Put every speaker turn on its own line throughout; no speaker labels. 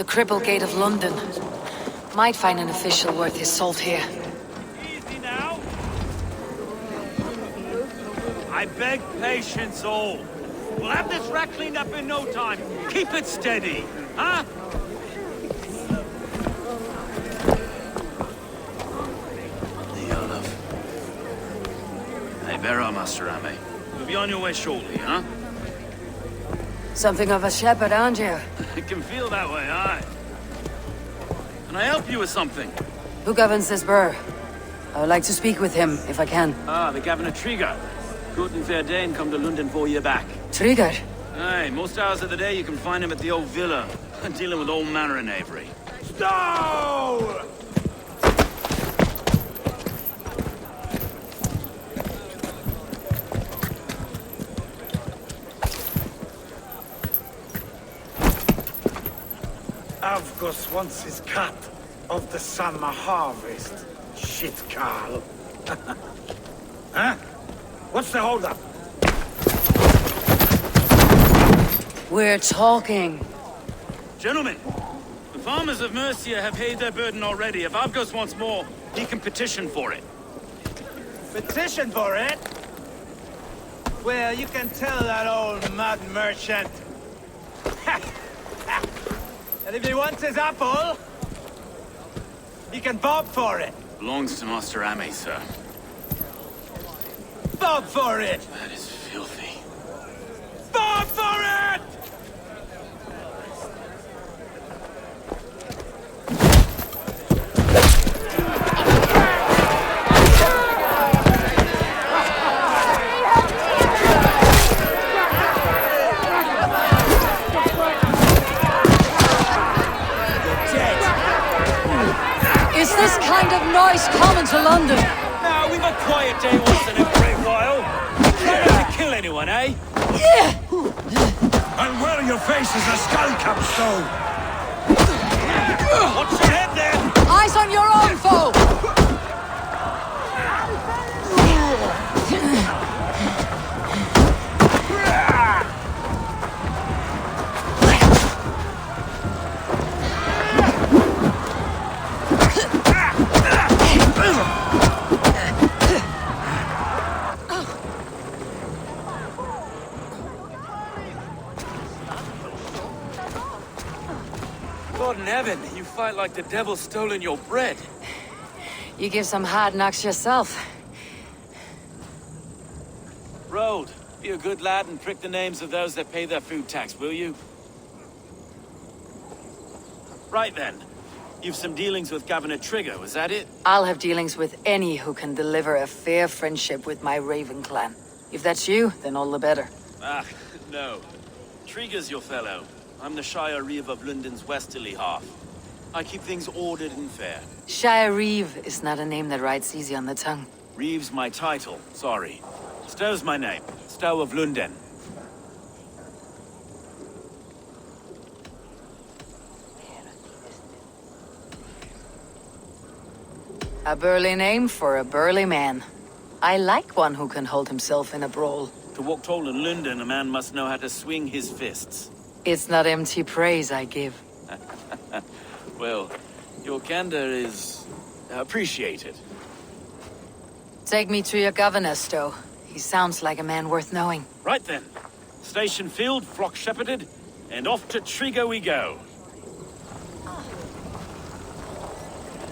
The Cripple Gate of London. Might find an official worth his salt here.
Easy now. I beg patience all. We'll have this rat cleaned up in no time. Keep it steady, huh? Hey, Vera, Master Ame. You'll be on your way shortly, huh?
Something of a shepherd, aren't you?
It can feel that way, aye. Can I help you with something?
Who governs this burr? I would like to speak with him, if I can.
Ah, the Governor Trigger. Guten Verdain come to London for you back.
Trigger?
Aye, most hours of the day you can find him at the old villa, dealing with all manner of knavery. Stow!
Avgos wants his cut of the summer harvest. Shit, Carl. Huh? What's the holdup?
We're talking.
Gentlemen, the farmers of Mercia have paid their burden already. If Avgos wants more, he can petition for it.
Petition for it? Well, you can tell that old mud merchant. And if he wants his apple, he can bob for it.
Belongs to Master Ame, sir.
Bob for it!
That is filthy.
Bob for it!
Is this kind of noise common to London?
Now, we've a quiet day once in a great while. Try not to kill anyone, eh?
Yeah!
And where your face is a skull capstone.
Watch your head then!
Eyes on your own foe!
God in heaven, you fight like the devil's stolen your bread.
You give some hard knocks yourself.
Road, be a good lad and prick the names of those that pay their food tax, will you? Right then. You've some dealings with Governor Trigger, was that it?
I'll have dealings with any who can deliver a fair friendship with my Raven clan. If that's you, then all the better.
Ah, no. Trigger's your fellow. I'm the Shire Reeve of London's westerly half. I keep things ordered and fair.
Shire Reeve is not a name that rides easy on the tongue.
Reeve's my title, sorry. Stow's my name. Stow of London.
A burly name for a burly man. I like one who can hold himself in a brawl.
To walk tall in London, a man must know how to swing his fists.
It's not empty praise I give.
Well, your candor is appreciated.
Take me to your governor, Stow. He sounds like a man worth knowing.
Right then. Station filled, flock shepherded, and off to Trigger we go.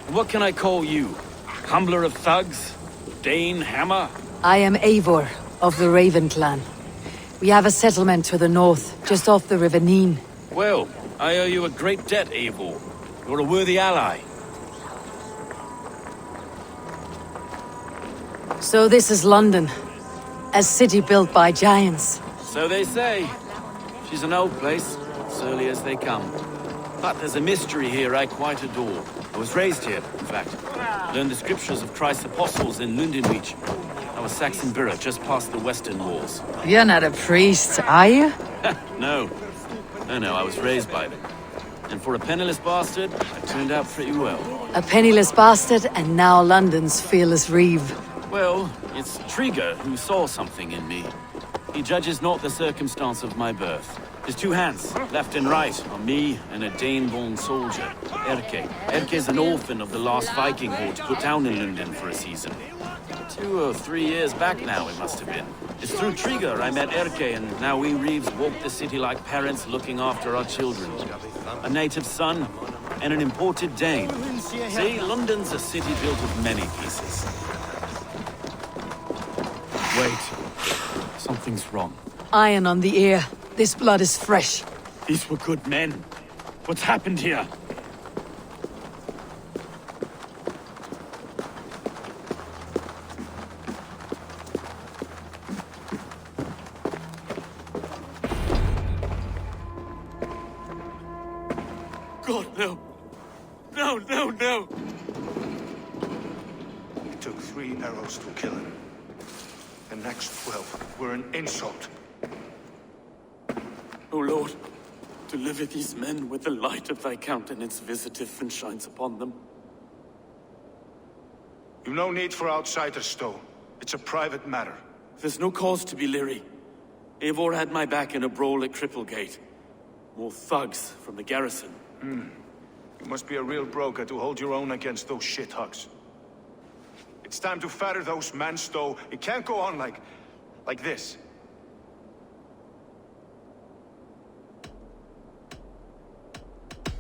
What can I call you? Humbler of thugs? Dane Hammer?
I am Eivor, of the Raven clan. We have a settlement to the north, just off the River Neen.
Well, I owe you a great debt, Eivor. You're a worthy ally.
So this is London. A city built by giants.
So they say. She's an old place, surly as they come. But there's a mystery here I quite adore. I was raised here, in fact. Learned the scriptures of Christ's apostles in Lundenwich. I was Saxon Borough, just past the western walls.
You're not a priest, are you?
No. No, I was raised by them. And for a penniless bastard, I turned out pretty well.
A penniless bastard, and now London's fearless reeve.
Well, it's Trigger who saw something in me. He judges not the circumstance of my birth. His two hands, left and right, on me and a Dane-born soldier, Erke. Erke is an orphan of the last Viking horde put down in London for a season. 2 or 3 years back now, it must have been. It's through Trigger I met Erke, and now we Reeves walk the city like parents looking after our children. A native son, and an imported Dane. See, London's a city built of many pieces. Wait. Something's wrong.
Iron on the ear. This blood is fresh.
These were good men. What's happened here? God, no. No, no, no!
It took 3 arrows to kill him. The next 12 were an insult.
O Lord, deliver these men with the light of thy countenance visiteth and shines upon them.
You've no need for outsiders, Stowe. It's a private matter.
There's no cause to be leery. Eivor had my back in a brawl at Cripplegate. More thugs from the garrison.
You must be a real broker to hold your own against those shithugs. It's time to fetter those men, Stowe. It can't go on like this.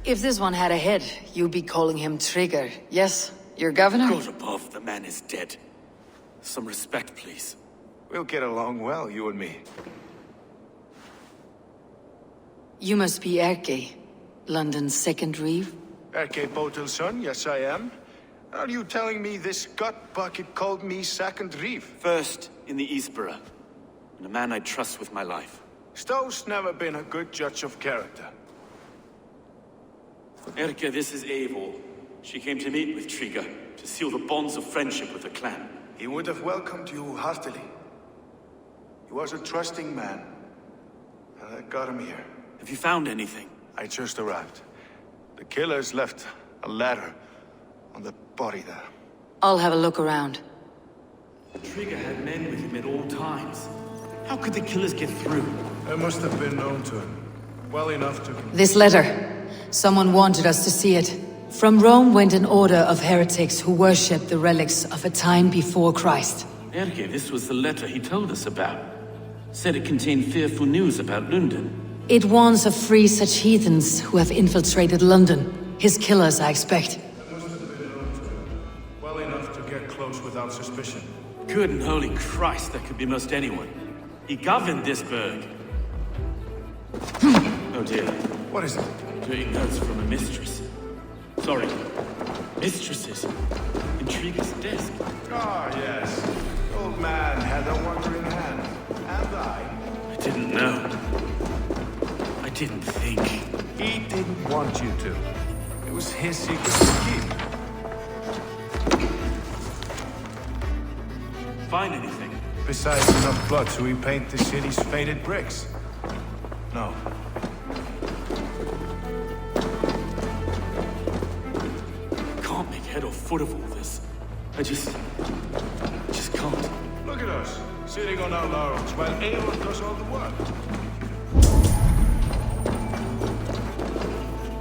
If this one had a head, you'd be calling him Trigger. Yes, your governor?
God above, the man is dead. Some respect, please.
We'll get along well, you and me.
You must be Erke, London's second Reeve.
Erke Botel's son, yes I am. Are you telling me this gut bucket called me second Reeve?
First in the Eastborough, and a man I trust with my life.
Stowe's never been a good judge of character.
Erke, this is Eivor. She came to meet with Trigger, to seal the bonds of friendship with the clan.
He would have welcomed you heartily. He was a trusting man. And I got him here.
Have you found anything?
I just arrived. The killers left a ladder on the body there.
I'll have a look around.
Trigger had men with him at all times. How could the killers get through?
They must have been known to him. Well enough to...
This letter. Someone wanted us to see it. From Rome went an order of heretics who worshipped the relics of a time before Christ.
Erke, this was the letter he told us about. Said it contained fearful news about London.
It warns of 3 such heathens who have infiltrated London. His killers, I expect.
They must have been known to him. Well enough to get close without suspicion.
Good and holy Christ, that could be most anyone. He governed this burg. Oh dear.
What is it?
Doing notes from a mistress. Sorry. Mistresses. In Trigger's desk.
Ah, yes. The old man had a wandering hand. And I
didn't know. I didn't think.
He didn't want you to. It was his secret to keep.
Find anything?
Besides enough blood to repaint the city's faded bricks. No.
Can't make head or foot of all this. I just can't.
Look at us, sitting on our laurels while Aeon does all the work.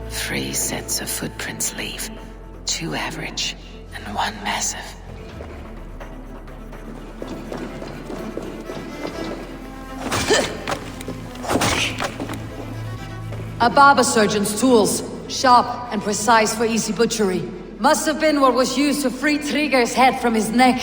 3 sets of footprints leave. 2 average, and 1 massive. A barber surgeon's tools. Sharp and precise for easy butchery. Must have been what was used to free Trigger's head from his neck.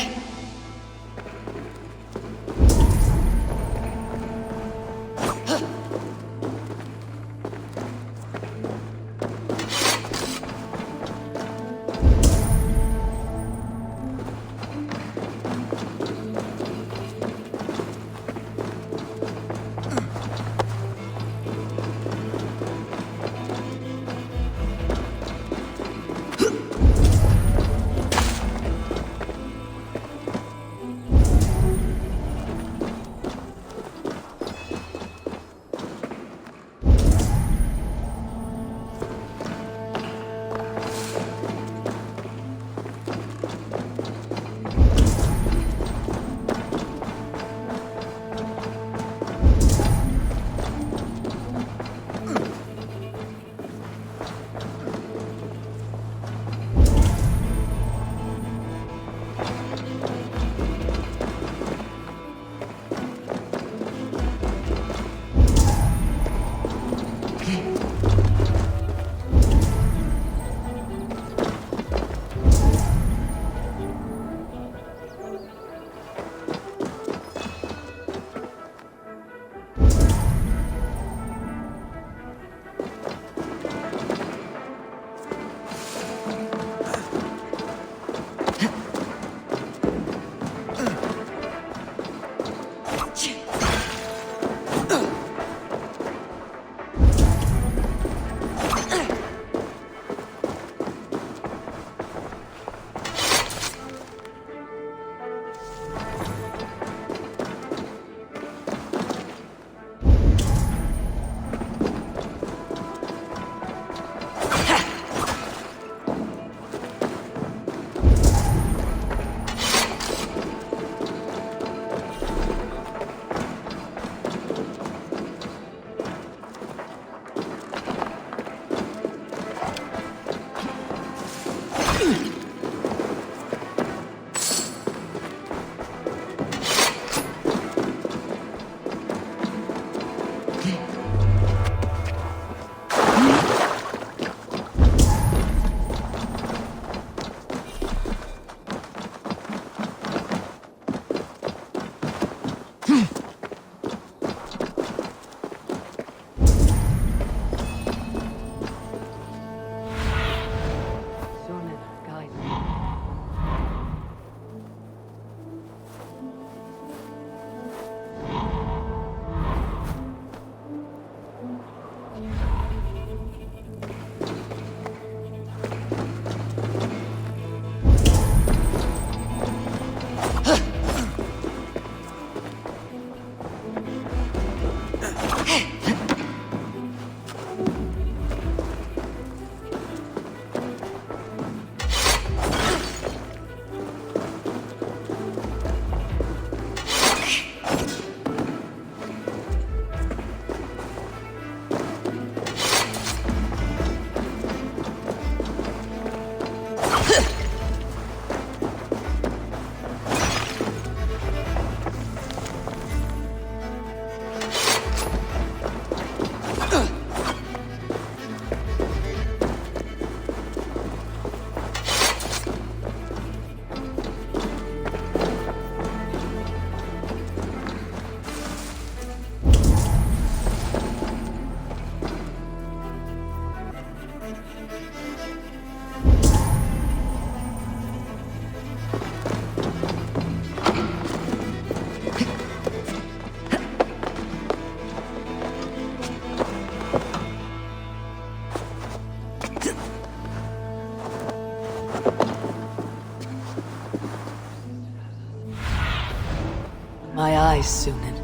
eyes, Sunan.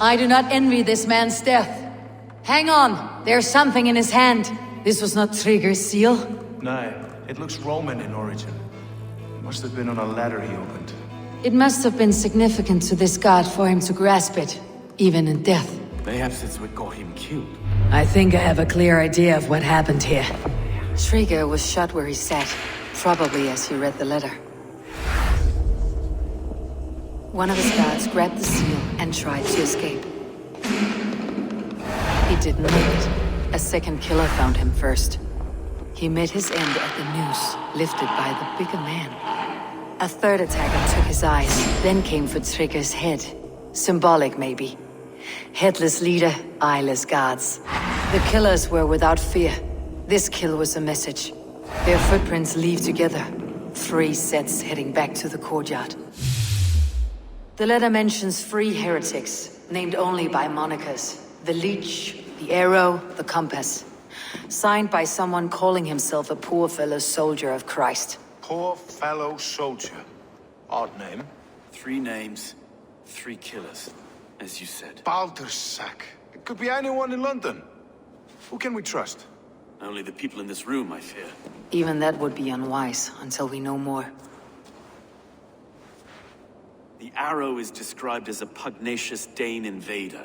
I do not envy this man's death. Hang on, there's something in his hand. This was not Trigger's seal.
No, it looks Roman in origin. Must have been on a ladder he opened.
It must have been significant to this god for him to grasp it, even in death.
Perhaps it's what got him killed.
I think I have a clear idea of what happened here. Trigger was shot where he sat, probably as he read the letter. One of his guards grabbed the seal and tried to escape. He didn't make it. A second killer found him first. He met his end at the noose, lifted by the bigger man. A third attacker took his eyes, then came for Trigger's head. Symbolic, maybe. Headless leader, eyeless guards. The killers were without fear. This kill was a message. Their footprints leave together. 3 sets heading back to the courtyard. The letter mentions 3 heretics, named only by monikers. The Leech, the Arrow, the Compass. Signed by someone calling himself a poor fellow soldier of Christ.
Poor fellow soldier. Odd name.
3 names, 3 killers, as you said.
Baldersack. It could be anyone in London. Who can we trust?
Only the people in this room, I fear.
Even that would be unwise, until we know more.
The Arrow is described as a pugnacious Dane invader.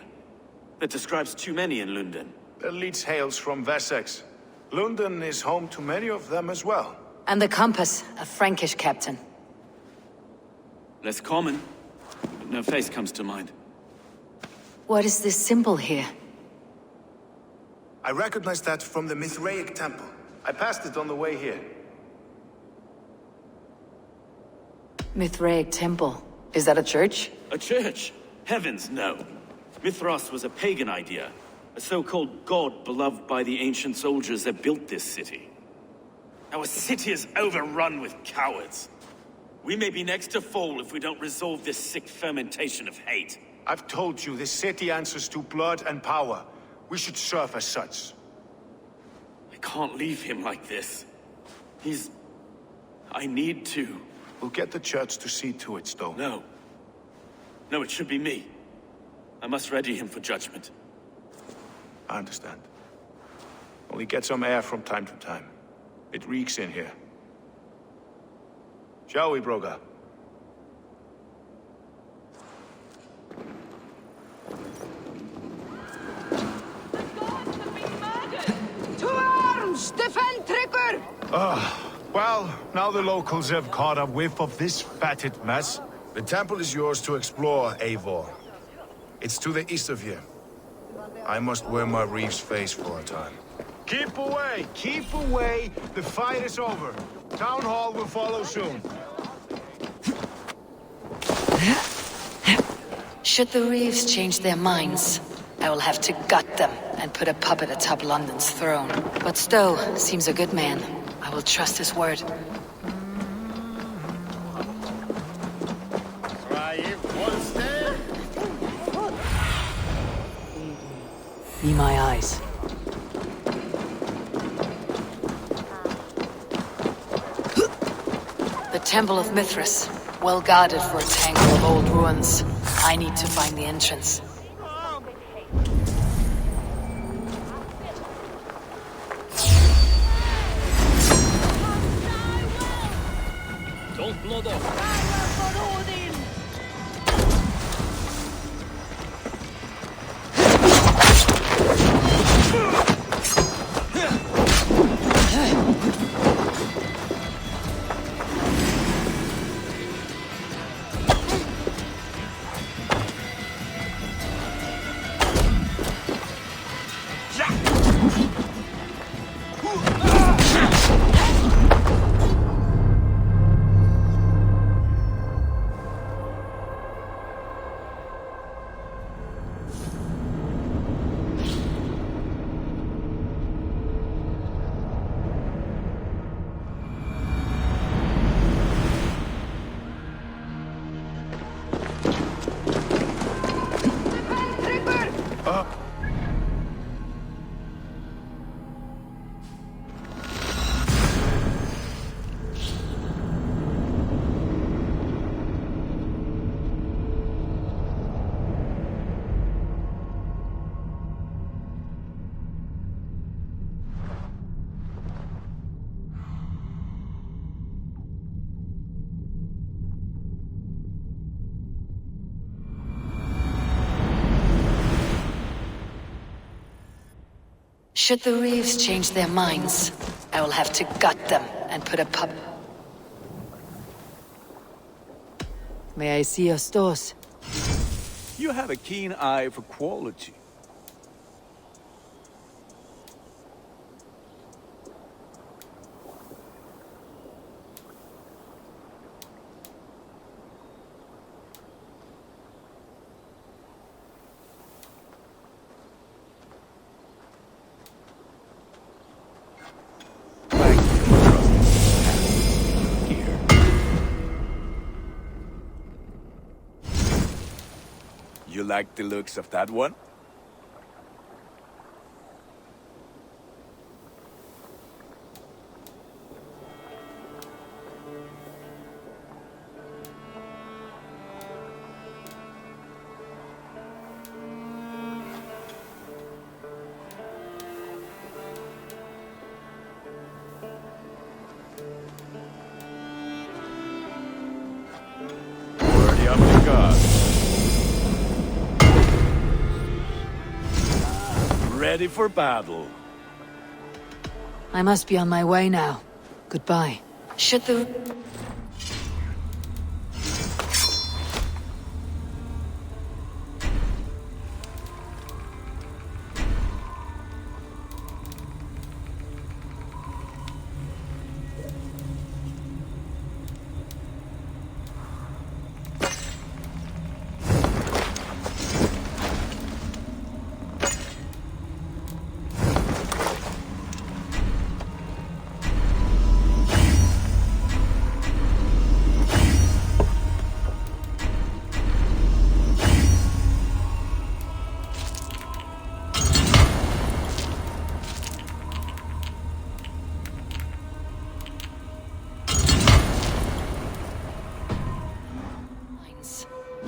That describes too many in London.
The Leech hails from Wessex. London is home to many of them as well.
And the Compass, a Frankish captain.
Less common, but no face comes to mind.
What is this symbol here?
I recognize that from the Mithraic temple. I passed it on the way here.
Mithraic temple. Is that a church?
A church? Heavens, no. Mithras was a pagan idea. A so-called god beloved by the ancient soldiers that built this city. Our city is overrun with cowards. We may be next to fall if we don't resolve this sick fermentation of hate.
I've told you, this city answers to blood and power. We should serve as such.
I can't leave him like this. I need to.
We'll get the church to see to it, Stone.
No. No, it should be me. I must ready him for judgment.
I understand. Only get some air from time to time. It reeks in here. Shall we, Broga?
To arms! Defend Trigger!
Well, now the locals have caught a whiff of this fatted mess. The temple is yours to explore, Eivor. It's to the east of here. I must wear my Reeve's face for a time. Keep away! Keep away! The fight is over. Town Hall will follow soon.
Should the Reeves change their minds, I will have to gut them and put a puppet atop London's throne. But Stowe seems a good man. I will trust his word. Be my eyes. The Temple of Mithras, well guarded for a tangle of old ruins. I need to find the entrance.
Don't blow off.
Should the Reeves change their minds, I will have to gut them and put a pup. May I see your stores?
You have a keen eye for quality. You like the looks of that one? Worthy of the gods. Ready for battle.
I must be on my way now. Goodbye. Should the...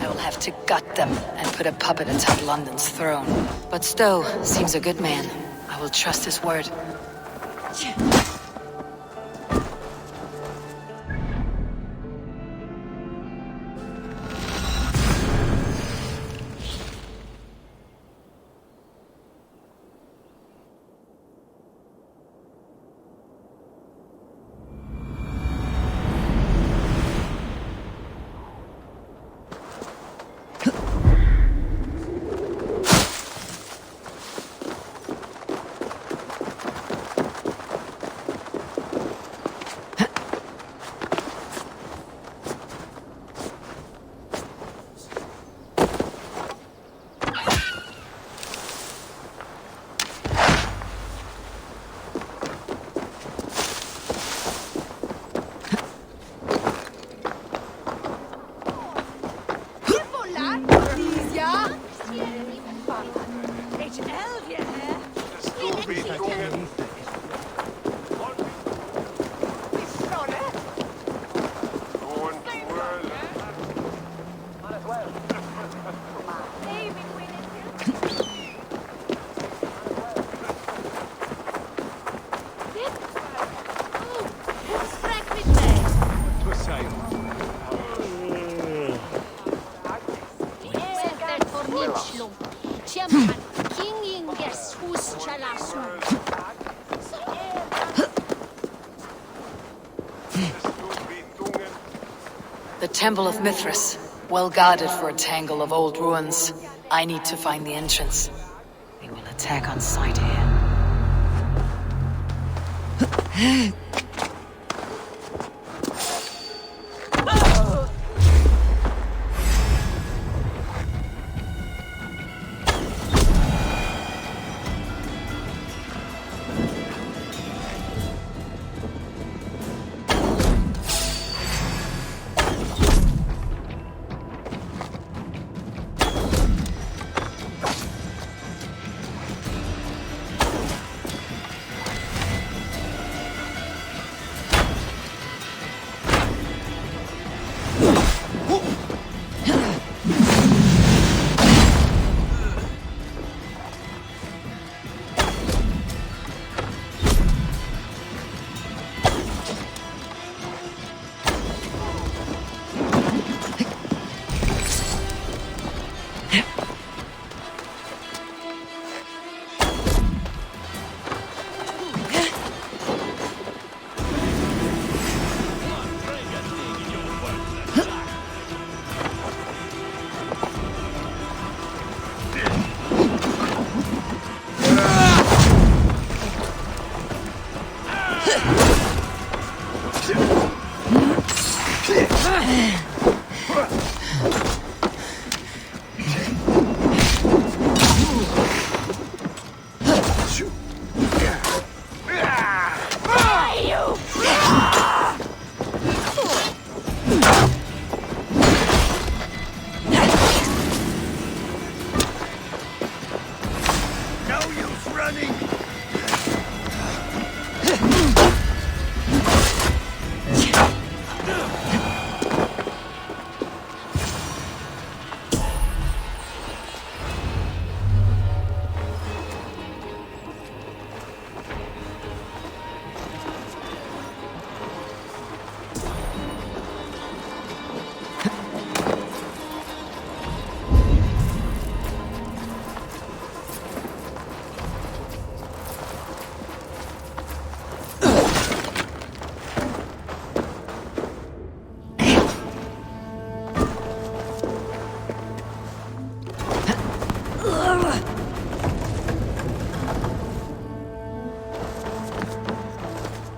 I will have to gut them and put a puppet atop London's throne. But Stowe seems a good man. I will trust his word. The Temple of Mithras, well guarded for a tangle of old ruins. I need to find the entrance. They will attack on sight here.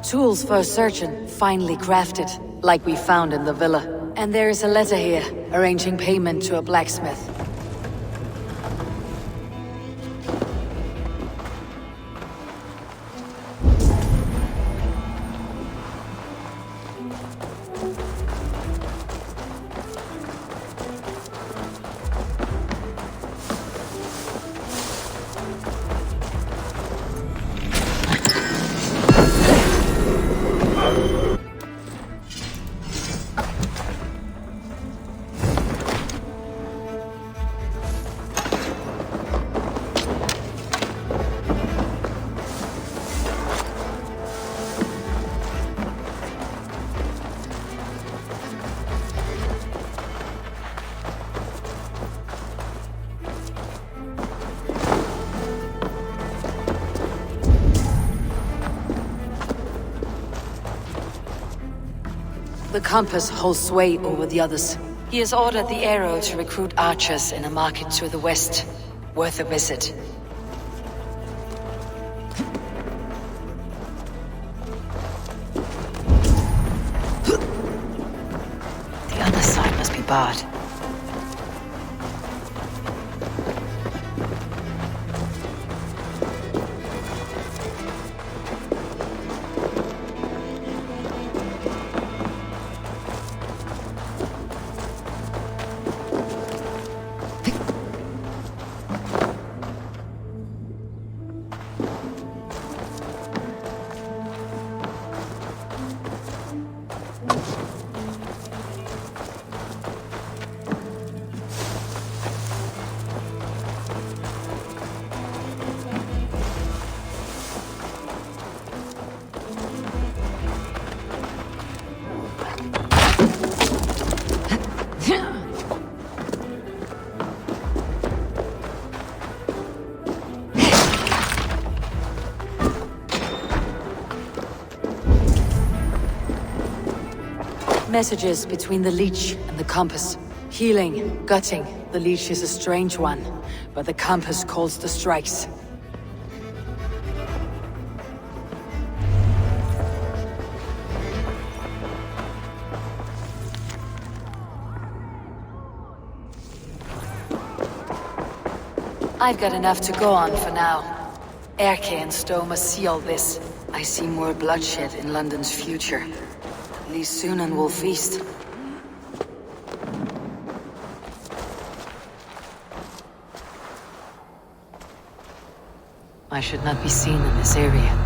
Tools for a surgeon, finely crafted, like we found in the villa. And there is a letter here, arranging payment to a blacksmith. The compass holds sway over the others. He has ordered the arrow to recruit archers in a market to the west. Worth a visit. The other side must be barred. Messages between the leech and the compass. Healing, gutting. The leech is a strange one, but the compass calls the strikes. I've got enough to go on for now. Erke and Stowe must see all this. I see more bloodshed in London's future. At least Sunan will feast. I should not be seen in this area.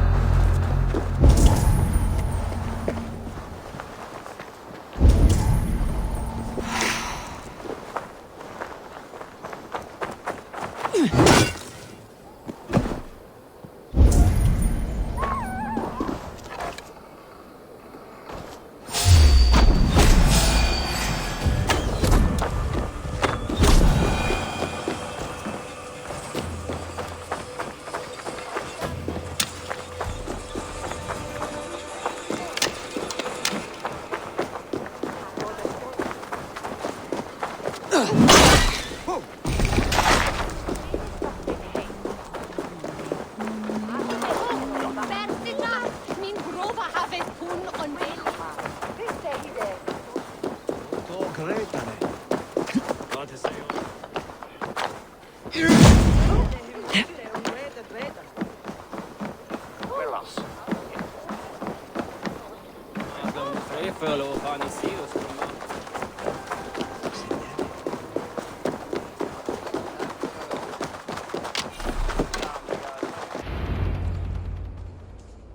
får lov att han ser oss komma.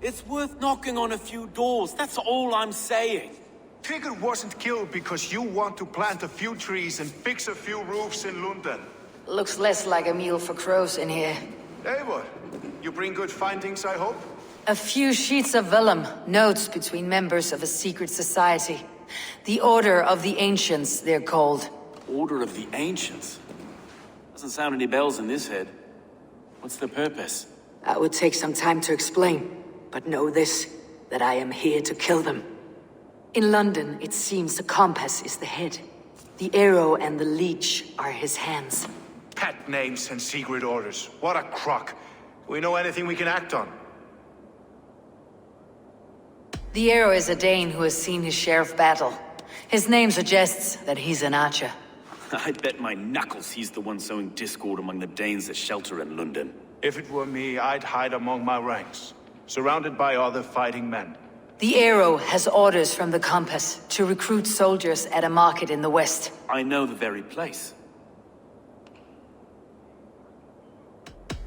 It's worth knocking on a few doors, that's all I'm saying.
Tigger wasn't killed because you want to plant a few trees and fix a few roofs in London.
Looks less like a meal for crows in here.
Eivor, you bring good findings, I hope?
A few sheets of vellum, notes between members of a secret society. The Order of the Ancients, they're called.
Order of the Ancients? Doesn't sound any bells in this head. What's the purpose?
That would take some time to explain. But know this, that I am here to kill them. In London, it seems the compass is the head. The arrow and the leech are his hands.
Pet names and secret orders. What a crock. Do we know anything we can act on?
The arrow is a Dane who has seen his share of battle. His name suggests that he's an archer.
I bet my knuckles he's the one sowing discord among the Danes that shelter in London.
If it were me, I'd hide among my ranks, surrounded by other fighting men.
The arrow has orders from the compass to recruit soldiers at a market in the west.
I know the very place.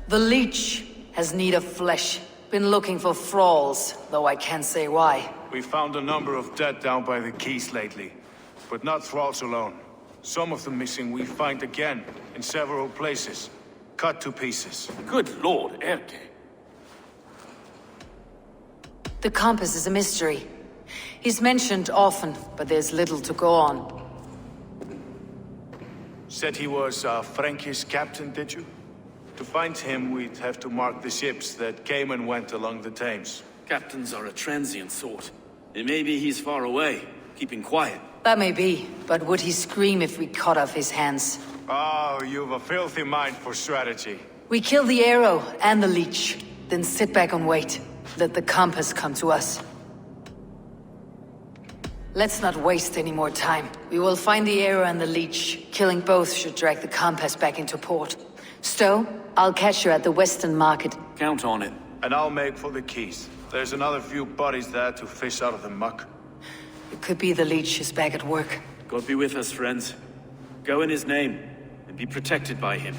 The leech has need of flesh. Been looking for thralls, though I can't say why.
We found a number of dead down by the quays lately, but not thralls alone. Some of the missing we find again in several places, cut to pieces.
Good lord, Erke.
The compass is a mystery. He's mentioned often, but there's little to go on.
Said he was a Frankish captain, did you? To find him, we'd have to mark the ships that came and went along the Thames.
Captains are a transient sort. It may be he's far away, keeping quiet.
That may be, but would he scream if we cut off his hands?
Oh, you've a filthy mind for strategy.
We kill the arrow and the leech, then sit back and wait. Let the compass come to us. Let's not waste any more time. We will find the arrow and the leech. Killing both should drag the compass back into port. Stowe, I'll catch you at the Western Market.
Count on it.
And I'll make for the quays. There's another few bodies there to fish out of the muck.
It could be the leech is back at work.
God be with us, friends. Go in his name, and be protected by him.